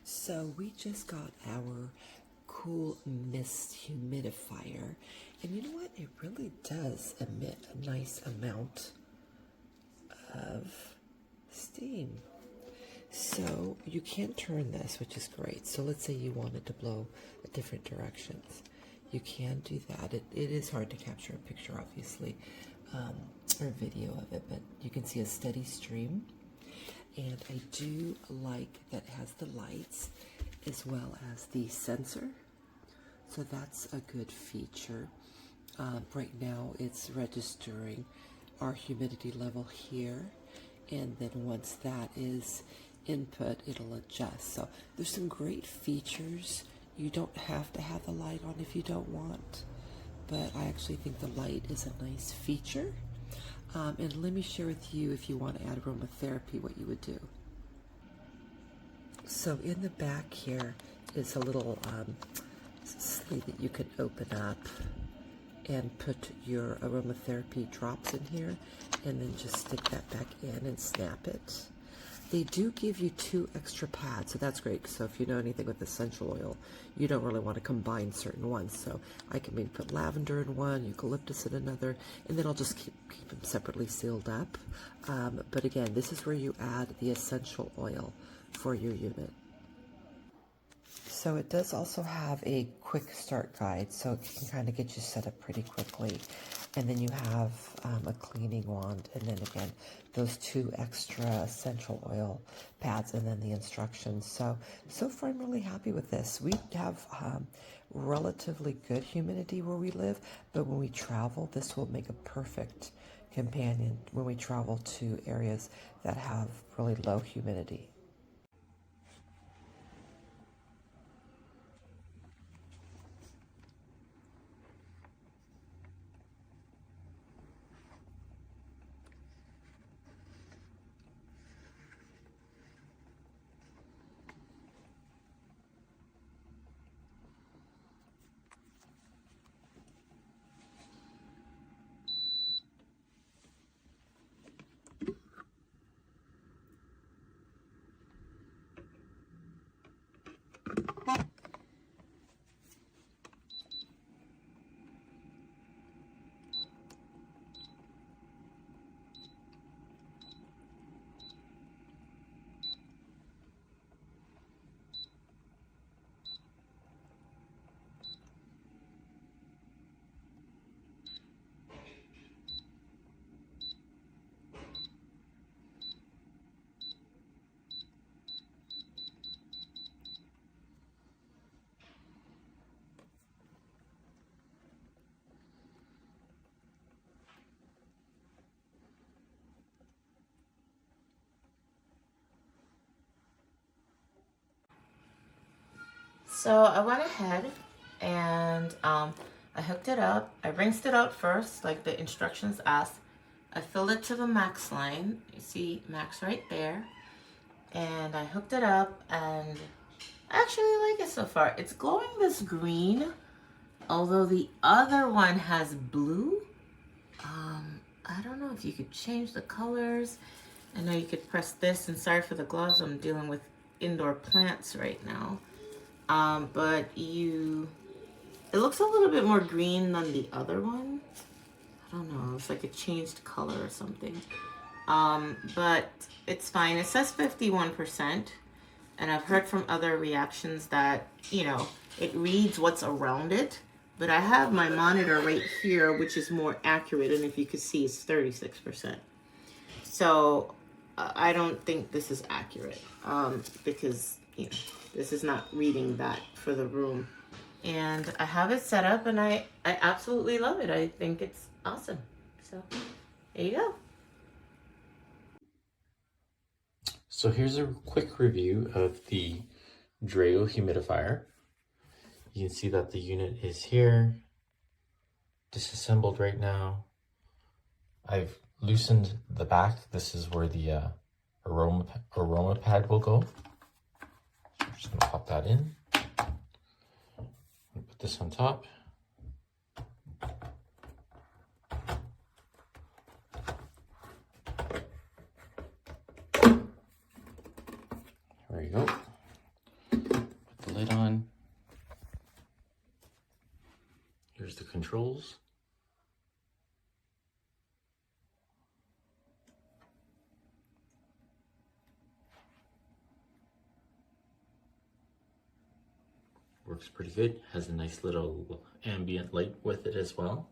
So we just got our cool mist humidifier, and you know what? It really does emit a nice amount of steam. So you can turn this, which is great. So let's say you wanted to blow different directions. You can do that. It is hard to capture a picture, obviously, or a video of it, but you can see a steady stream. And I do like that it has the lights as well as the sensor. So that's a good feature. Right now it's registering our humidity level here. And then once that is input, it'll adjust. So there's some great features. You don't have to have the light on if you don't want. But I actually think the light is a nice feature. And let me share with you, if you want to add aromatherapy, what you would do. So in the back here is a little sleeve that you can open up and put your aromatherapy drops in here, and then just stick that back in and snap it. They do give you 2 extra pads, so that's great. So if you know anything with essential oil, you don't really want to combine certain ones. So I can maybe put lavender in one, eucalyptus in another, and then I'll just keep them separately sealed up. But again, this is where you add the essential oil for your unit. So it does also have a quick start guide, so it can kind of get you set up pretty quickly. And then you have a cleaning wand, and then again, those 2 extra essential oil pads, and then the instructions. So far I'm really happy with this. We have relatively good humidity where we live, but when we travel, this will make a perfect companion when we travel to areas that have really low humidity. So I went ahead and I hooked it up. I rinsed it out first, like the instructions asked. I filled it to the max line. You see max right there. And I hooked it up, and I actually like it so far. It's glowing this green, although the other one has blue. I don't know if you could change the colors. I know you could press this, and sorry for the gloves, I'm dealing with indoor plants right now. But it looks a little bit more green than the other one. I don't know, it's like a changed color or something. But it's fine. It says 51%, and I've heard from other reactions that, you know, it reads what's around it, but I have my monitor right here, which is more accurate, and if you could see, it's 36%. So I don't think this is accurate, because, you know, this is not reading that for the room. And I have it set up, and I absolutely love it. I think it's awesome. So there you go. So here's a quick review of the Dreo Humidifier. You can see that the unit is here, disassembled right now. I've loosened the back. This is where the aroma pad will go. I'm just gonna pop that in. Put this on top. There you go. controls. Works pretty good. Has a nice little ambient light with it as well.